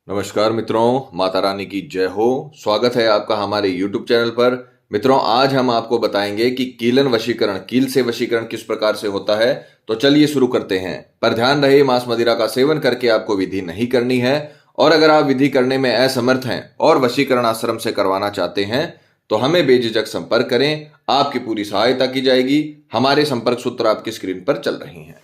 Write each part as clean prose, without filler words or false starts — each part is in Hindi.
नमस्कार मित्रों, माता रानी की जय हो। स्वागत है आपका हमारे YouTube चैनल पर। मित्रों, आज हम आपको बताएंगे कि कीलन वशीकरण, कील से वशीकरण किस प्रकार से होता है। तो चलिए शुरू करते हैं। पर ध्यान रहे, मांस मदिरा का सेवन करके आपको विधि नहीं करनी है। और अगर आप विधि करने में असमर्थ हैं और वशीकरण आश्रम से करवाना चाहते हैं तो हमें बेझिझक संपर्क करें, आपकी पूरी सहायता की जाएगी। हमारे संपर्क सूत्र आपकी स्क्रीन पर चल रही हैं।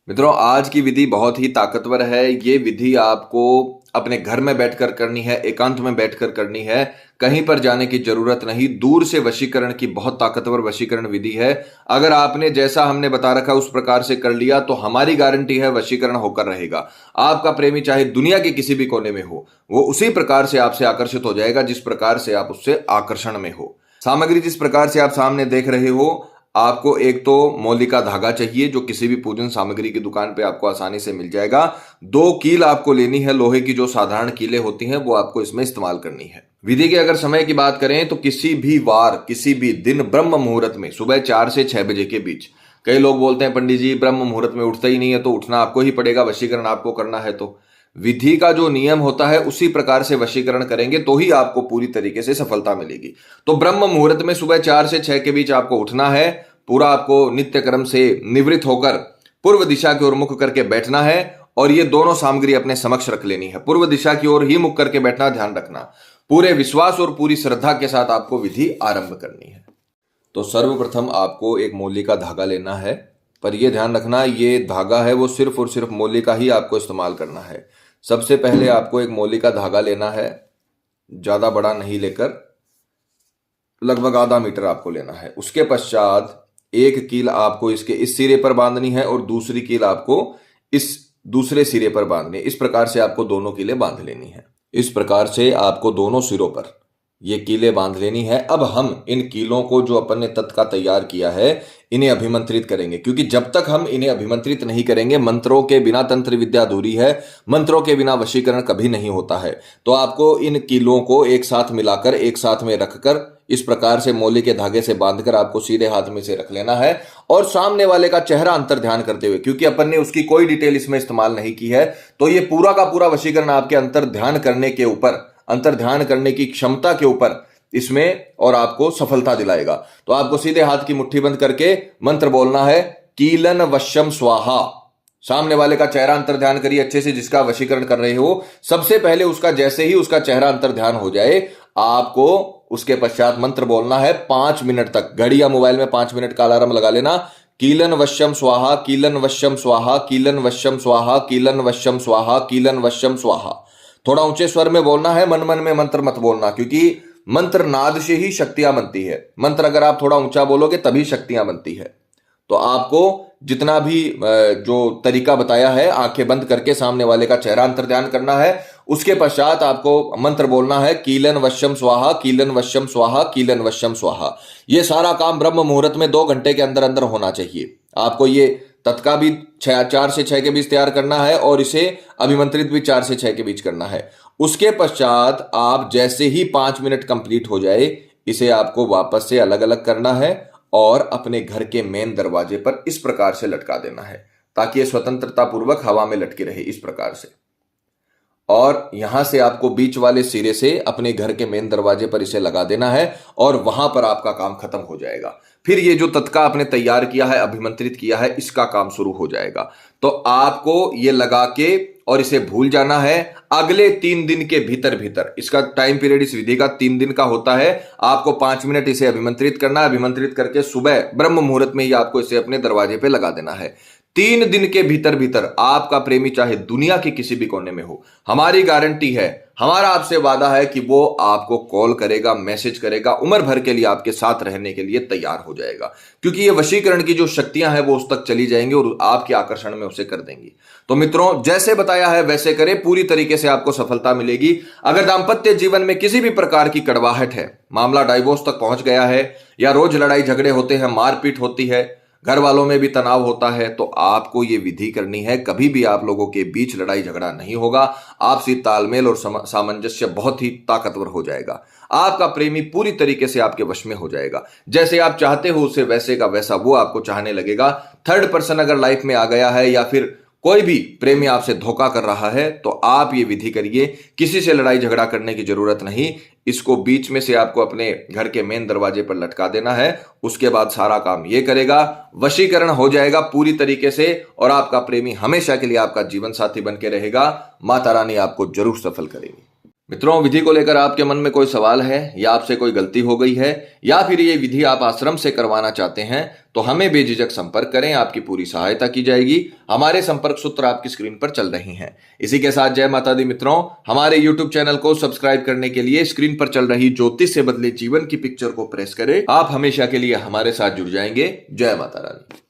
मित्रों, आज की विधि बहुत ही ताकतवर है। ये विधि आपको अपने घर में बैठकर करनी है, एकांत में बैठकर करनी है, कहीं पर जाने की जरूरत नहीं। दूर से वशीकरण की बहुत ताकतवर वशीकरण विधि है। अगर आपने जैसा हमने बता रखा उस प्रकार से कर लिया तो हमारी गारंटी है वशीकरण होकर रहेगा। आपका प्रेमी चाहे दुनिया के किसी भी कोने में हो, वो उसी प्रकार से आपसे आकर्षित हो जाएगा जिस प्रकार से आप उससे आकर्षण में हो। सामग्री जिस प्रकार से आप सामने देख रहे हो, आपको एक तो मौली का धागा चाहिए जो किसी भी पूजन सामग्री की दुकान पे आपको आसानी से मिल जाएगा। 2 कील आपको लेनी है, लोहे की जो साधारण कीलें होती हैं वो आपको इसमें इस्तेमाल करनी है। विधि के अगर समय की बात करें तो किसी भी वार, किसी भी दिन ब्रह्म मुहूर्त में सुबह 4 से 6 बजे के बीच। कई लोग बोलते हैं पंडित जी ब्रह्म मुहूर्त में उठता ही नहीं है, तो उठना आपको ही पड़ेगा, वशीकरण आपको करना है। तो विधि का जो नियम होता है उसी प्रकार से वशीकरण करेंगे तो ही आपको पूरी तरीके से सफलता मिलेगी। तो ब्रह्म मुहूर्त में सुबह 4 से 6 के बीच आपको उठना है। पूरा आपको नित्य कर्म से निवृत्त होकर पूर्व दिशा की ओर मुख करके बैठना है और ये दोनों सामग्री अपने समक्ष रख लेनी है। पूर्व दिशा की ओर ही मुख करके बैठना, ध्यान रखना। पूरे विश्वास और पूरी श्रद्धा के साथ आपको विधि आरंभ करनी है। तो सर्वप्रथम आपको एक मौली का धागा लेना है, पर यह ध्यान रखना ये धागा है वो सिर्फ और सिर्फ मौली का ही आपको इस्तेमाल करना है। सबसे पहले आपको एक मौली का धागा लेना है, ज्यादा बड़ा नहीं लेकर, लगभग आधा मीटर आपको लेना है। उसके पश्चात एक कील आपको इसके इस सिरे पर बांधनी है और दूसरी कील आपको इस दूसरे सिरे पर बांधनी है। इस प्रकार से आपको दोनों कीलें बांध लेनी है। इस प्रकार से आपको दोनों सिरों पर ये कीलें बांध लेनी है। अब हम इन कीलों को जो अपन ने तत्का तैयार किया है इन्हें अभिमंत्रित करेंगे, क्योंकि जब तक हम इन्हें अभिमंत्रित नहीं करेंगे, मंत्रों के बिना तंत्र विद्या अधूरी है, मंत्रों के बिना वशीकरण कभी नहीं होता है। तो आपको इन कीलों को एक साथ मिलाकर, एक साथ में रखकर, इस प्रकार से मौली के धागे से बांधकर आपको सीधे हाथ में से रख लेना है और सामने वाले का चेहरा अंतर ध्यान करते हुए, क्योंकि अपन ने उसकी कोई डिटेल इसमें इस्तेमाल नहीं की है, तो ये पूरा का पूरा वशीकरण आपके अंतर ध्यान करने के ऊपर, अंतर ध्यान करने की क्षमता के ऊपर इसमें और आपको सफलता दिलाएगा। तो आपको सीधे हाथ की मुट्ठी बंद करके मंत्र बोलना है, कीलन वश्यम स्वाहा। सामने वाले का चेहरा अंतर ध्यान करिए अच्छे से, जिसका वशीकरण कर रहे हो। सबसे पहले उसका, जैसे ही उसका चेहरा अंतर ध्यान हो जाए, आपको उसके पश्चात मंत्र बोलना है 5 मिनट तक। घड़ी या मोबाइल में 5 मिनट का अलार्म लगा लेना। कीलन वश्यम स्वाहा, कीलन वश्यम स्वाहा, कीलन वश्यम स्वाहा, कीलन वश्यम स्वाहा, कीलन वश्यम स्वाहा। थोड़ा ऊंचे स्वर में बोलना है, मन मन में मंत्र मत बोलना, क्योंकि मंत्र नाद से ही शक्तियां बनती है। मंत्र अगर आप थोड़ा ऊंचा बोलोगे तभी शक्तियां बनती है। तो आपको जितना भी जो तरीका बताया है, आंखें बंद करके सामने वाले का चेहरा अंतर ध्यान करना है। उसके पश्चात आपको मंत्र बोलना है, कीलन वश्यम स्वाहा, कीलन वश्यम स्वाहा, कीलन वश्यम स्वाहा। ये सारा काम ब्रह्म मुहूर्त में 2 घंटे के अंदर अंदर होना चाहिए। आपको ये तत्का भी 4 से 6 के बीच तैयार करना है और इसे अभिमंत्रित भी 4 से 6 के बीच करना है। उसके पश्चात आप जैसे ही 5 मिनट कंप्लीट हो जाए, इसे आपको वापस से अलग अलग करना है और अपने घर के मेन दरवाजे पर इस प्रकार से लटका देना है, ताकि ये स्वतंत्रता पूर्वक हवा में लटकी रहे, इस प्रकार से। और यहां से आपको बीच वाले सिरे से अपने घर के मेन दरवाजे पर इसे लगा देना है और वहां पर आपका काम खत्म हो जाएगा। फिर ये जो तत्का आपने तैयार किया है, अभिमंत्रित किया है, इसका काम शुरू हो जाएगा। तो आपको ये लगा के और इसे भूल जाना है। अगले 3 दिन के भीतर भीतर, इसका टाइम पीरियड इस विधि का 3 दिन का होता है। आपको 5 मिनट इसे अभिमंत्रित करना है। अभिमंत्रित करके सुबह ब्रह्म मुहूर्त में ही आपको इसे अपने दरवाजे पे लगा देना है। 3 दिन के भीतर भीतर आपका प्रेमी चाहे दुनिया के किसी भी कोने में हो, हमारी गारंटी है, हमारा आपसे वादा है कि वो आपको कॉल करेगा, मैसेज करेगा, उम्र भर के लिए आपके साथ रहने के लिए तैयार हो जाएगा। क्योंकि ये वशीकरण की जो शक्तियां हैं वो उस तक चली जाएंगी और आपके आकर्षण में उसे कर देंगी। तो मित्रों, जैसे बताया है वैसे करें, पूरी तरीके से आपको सफलता मिलेगी। अगर दांपत्य जीवन में किसी भी प्रकार की कड़वाहट है, मामला डाइवोर्स तक पहुंच गया है, या रोज लड़ाई झगड़े होते हैं, मारपीट होती है, घर वालों में भी तनाव होता है, तो आपको ये विधि करनी है। कभी भी आप लोगों के बीच लड़ाई झगड़ा नहीं होगा। आपसी तालमेल और सामंजस्य बहुत ही ताकतवर हो जाएगा। आपका प्रेमी पूरी तरीके से आपके वश में हो जाएगा। जैसे आप चाहते हो उसे वैसे का वैसा वो आपको चाहने लगेगा। थर्ड पर्सन अगर लाइफ में आ गया है या फिर कोई भी प्रेमी आपसे धोखा कर रहा है तो आप ये विधि करिए। किसी से लड़ाई झगड़ा करने की जरूरत नहीं। इसको बीच में से आपको अपने घर के मेन दरवाजे पर लटका देना है। उसके बाद सारा काम ये करेगा, वशीकरण हो जाएगा पूरी तरीके से और आपका प्रेमी हमेशा के लिए आपका जीवन साथी बन के रहेगा। माता रानी आपको जरूर सफल करेगी। मित्रों, विधि को लेकर आपके मन में कोई सवाल है या आपसे कोई गलती हो गई है या फिर ये विधि आप आश्रम से करवाना चाहते हैं तो हमें बेझिझक संपर्क करें, आपकी पूरी सहायता की जाएगी। हमारे संपर्क सूत्र आपकी स्क्रीन पर चल रही हैं। इसी के साथ जय माता दी मित्रों, हमारे YouTube चैनल को सब्सक्राइब करने के लिए स्क्रीन पर चल रही ज्योतिष से बदले जीवन की पिक्चर को प्रेस करें। आप हमेशा के लिए हमारे साथ जुड़ जाएंगे। जय माता रानी।